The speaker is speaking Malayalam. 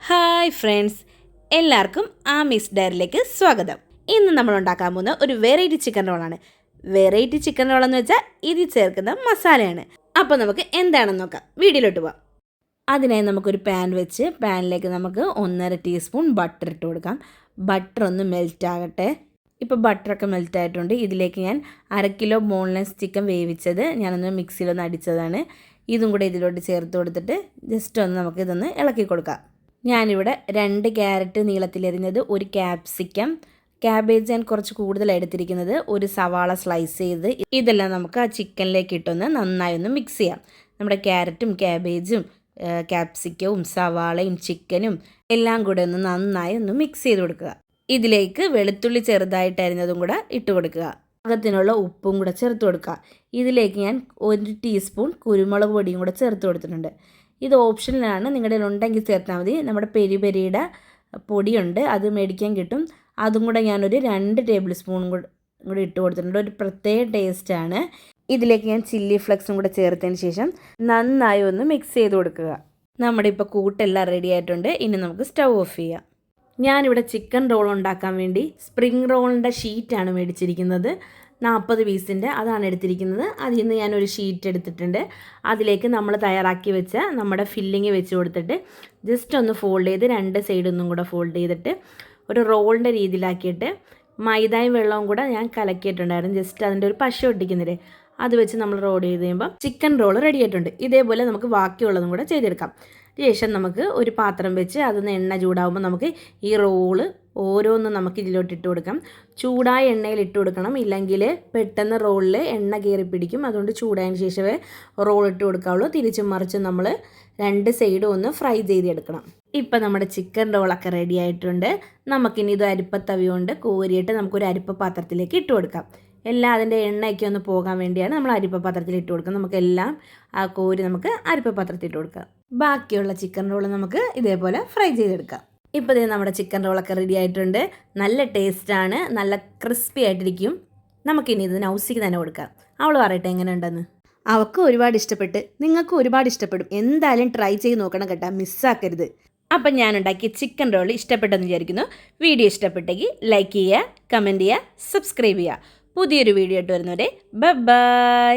ഹായ് ഫ്രണ്ട്സ്, എല്ലാവർക്കും ആമീസ് ഡയറിയിലേക്ക് സ്വാഗതം. ഇന്ന് നമ്മൾ ഉണ്ടാക്കാൻ പോകുന്ന ഒരു വെറൈറ്റി ചിക്കൻ റോളാണ്. വെറൈറ്റി ചിക്കൻ റോളെന്ന് വെച്ചാൽ ഇതിൽ ചേർക്കുന്ന മസാലയാണ്. അപ്പോൾ നമുക്ക് എന്താണെന്ന് നോക്കാം, വീഡിയോയിലോട്ട് പോവാം. അതിനായി നമുക്കൊരു പാൻ വെച്ച് പാനിലേക്ക് നമുക്ക് 1.5 ടീസ്പൂൺ ബട്ടർ ഇട്ട് കൊടുക്കാം. ബട്ടർ ഒന്ന് മെൽറ്റ് ആകട്ടെ. ഇപ്പോൾ ബട്ടറൊക്കെ മെൽറ്റ് ആയിട്ടുണ്ട്. ഇതിലേക്ക് ഞാൻ 1/2 കിലോ ബോൺലെസ് ചിക്കൻ വേവിച്ചത് ഞാനൊന്ന് മിക്സിയിലൊന്ന് അടിച്ചതാണ്. ഇതും കൂടെ ഇതിലോട്ട് ചേർത്ത് കൊടുത്തിട്ട് ജസ്റ്റ് ഒന്ന് നമുക്ക് ഇതൊന്ന് ഇളക്കി കൊടുക്കാം. ഞാനിവിടെ 2 ക്യാരറ്റ് നീളത്തിലെറിഞ്ഞത്, ഒരു ക്യാപ്സിക്കം, ക്യാബേജ് ഞാൻ കുറച്ച് കൂടുതൽ എടുത്തിരിക്കുന്നത്, ഒരു സവാള സ്ലൈസ് ചെയ്ത്, ഇതെല്ലാം നമുക്ക് ആ ചിക്കനിലേക്ക് ഇട്ടൊന്ന് നന്നായി ഒന്ന് മിക്സ് ചെയ്യാം. നമ്മുടെ ക്യാരറ്റും ക്യാബേജും ക്യാപ്സിക്കവും സവാളയും ചിക്കനും എല്ലാം കൂടെ ഒന്ന് നന്നായി ഒന്ന് മിക്സ് ചെയ്ത് കൊടുക്കുക. ഇതിലേക്ക് വെളുത്തുള്ളി ചെറുതായിട്ട് അരിഞ്ഞതും കൂടെ ഇട്ട് കൊടുക്കുക. പാകത്തിനുള്ള ഉപ്പും കൂടെ ചേർത്ത് കൊടുക്കുക. ഇതിലേക്ക് ഞാൻ 1 ടീസ്പൂൺ കുരുമുളക് പൊടിയും കൂടെ ചേർത്ത് കൊടുത്തിട്ടുണ്ട്. ഇത് ഓപ്ഷനിലാണ്, നിങ്ങളുടെ ഉണ്ടെങ്കിൽ ചേർത്താൽ മതി. നമ്മുടെ പെരി പെരിയുടെ പൊടിയുണ്ട്, അത് മേടിക്കാൻ കിട്ടും. അതും കൂടെ ഞാനൊരു 2 ടേബിൾ സ്പൂൺ കൂടെ ഇട്ട് കൊടുത്തിട്ടുണ്ട്. ഒരു പ്രത്യേക ടേസ്റ്റാണ്. ഇതിലേക്ക് ഞാൻ ചില്ലി ഫ്ലെക്സും കൂടെ ചേർത്തതിന് ശേഷം നന്നായി ഒന്ന് മിക്സ് ചെയ്ത് കൊടുക്കുക. നമ്മുടെ ഇപ്പോൾ കൂട്ടെല്ലാം റെഡി ആയിട്ടുണ്ട്. ഇനി നമുക്ക് സ്റ്റൗ ഓഫ് ചെയ്യാം. ഞാനിവിടെ ചിക്കൻ റോൾ ഉണ്ടാക്കാൻ വേണ്ടി സ്പ്രിംഗ് റോളിൻ്റെ ഷീറ്റാണ് മേടിച്ചിരിക്കുന്നത്. 40 പീസിൻ്റെ അതാണ് എടുത്തിരിക്കുന്നത്. അതിൽ നിന്ന് ഞാനൊരു ഷീറ്റ് എടുത്തിട്ടുണ്ട്. അതിലേക്ക് നമ്മൾ തയ്യാറാക്കി വെച്ച നമ്മുടെ ഫില്ലിങ് വെച്ച് കൊടുത്തിട്ട് ജസ്റ്റ് ഒന്ന് ഫോൾഡ് ചെയ്ത് 2 സൈഡൊന്നും കൂടെ ഫോൾഡ് ചെയ്തിട്ട് ഒരു റോളിൻ്റെ രീതിയിലാക്കിയിട്ട് മൈദയും വെള്ളവും കൂടെ ഞാൻ കലക്കിയിട്ടുണ്ടായിരുന്നു. ജസ്റ്റ് അതിൻ്റെ ഒരു പശ ഒട്ടിക്കുന്നില്ലേ, അത് വെച്ച് നമ്മൾ റോൾ ചെയ്ത് കഴിയുമ്പോൾ ചിക്കൻ റോൾ റെഡി ആയിട്ടുണ്ട്. ഇതേപോലെ നമുക്ക് ബാക്കിയുള്ളതും കൂടെ ചെയ്തെടുക്കാം. ശേഷം നമുക്ക് ഒരു പാത്രം വെച്ച് അതിന് എണ്ണ ചൂടാകുമ്പോൾ നമുക്ക് ഈ റോള് ഓരോന്നും നമുക്ക് ഇതിലോട്ട് ഇട്ട് കൊടുക്കാം. ചൂടായ എണ്ണയിൽ ഇട്ട് കൊടുക്കണം, ഇല്ലെങ്കിൽ പെട്ടെന്ന് റോളിൽ എണ്ണ കയറി പിടിക്കും. അതുകൊണ്ട് ചൂടായതിന് ശേഷമേ റോൾ ഇട്ട് കൊടുക്കാവുള്ളൂ. തിരിച്ചും മറിച്ചും നമ്മൾ 2 സൈഡും ഒന്ന് ഫ്രൈ ചെയ്തെടുക്കണം. ഇപ്പം നമ്മുടെ ചിക്കൻ റോളൊക്കെ റെഡി ആയിട്ടുണ്ട്. നമുക്കിനി ഇത് അരിപ്പത്തവി കൊണ്ട് കോരിയിട്ട് നമുക്കൊരു അരിപ്പ പാത്രത്തിലേക്ക് ഇട്ട് കൊടുക്കാം. എല്ലാം അതിൻ്റെ എണ്ണയൊക്കെ ഒന്ന് പോകാൻ വേണ്ടിയാണ് നമ്മൾ അരിപ്പ പാത്രത്തിൽ ഇട്ട് കൊടുക്കുന്നത്. നമുക്കെല്ലാം ആ കോരി നമുക്ക് അരിപ്പ പാത്രത്തിൽ ഇട്ട് കൊടുക്കാം. ബാക്കിയുള്ള ചിക്കൻ റോൾ നമുക്ക് ഇതേപോലെ ഫ്രൈ ചെയ്തെടുക്കാം. ഇപ്പോൾ ഇത് നമ്മുടെ ചിക്കൻ റോളൊക്കെ റെഡി ആയിട്ടുണ്ട്. നല്ല ടേസ്റ്റാണ്, നല്ല ക്രിസ്പി ആയിട്ടിരിക്കും. നമുക്കിനി ഇത് നൗസിക്ക് തന്നെ കൊടുക്കാം. അവൾ പറയട്ടെ എങ്ങനെയുണ്ടെന്ന്. അവൾക്ക് ഒരുപാട് ഇഷ്ടപ്പെട്ട്, നിങ്ങൾക്ക് ഒരുപാട് ഇഷ്ടപ്പെടും. എന്തായാലും ട്രൈ ചെയ്ത് നോക്കണം കേട്ടോ, മിസ്സാക്കരുത്. അപ്പം ഞാനുണ്ടാക്കിയ ചിക്കൻ റോൾ ഇഷ്ടപ്പെട്ടെന്ന് വിചാരിക്കുന്നു. വീഡിയോ ഇഷ്ടപ്പെട്ടെങ്കിൽ ലൈക്ക് ചെയ്യുക, കമൻറ്റ് ചെയ്യുക, സബ്സ്ക്രൈബ് ചെയ്യുക. പുതിയൊരു വീഡിയോ ആയിട്ട് വരുന്നവരെ ബൈ.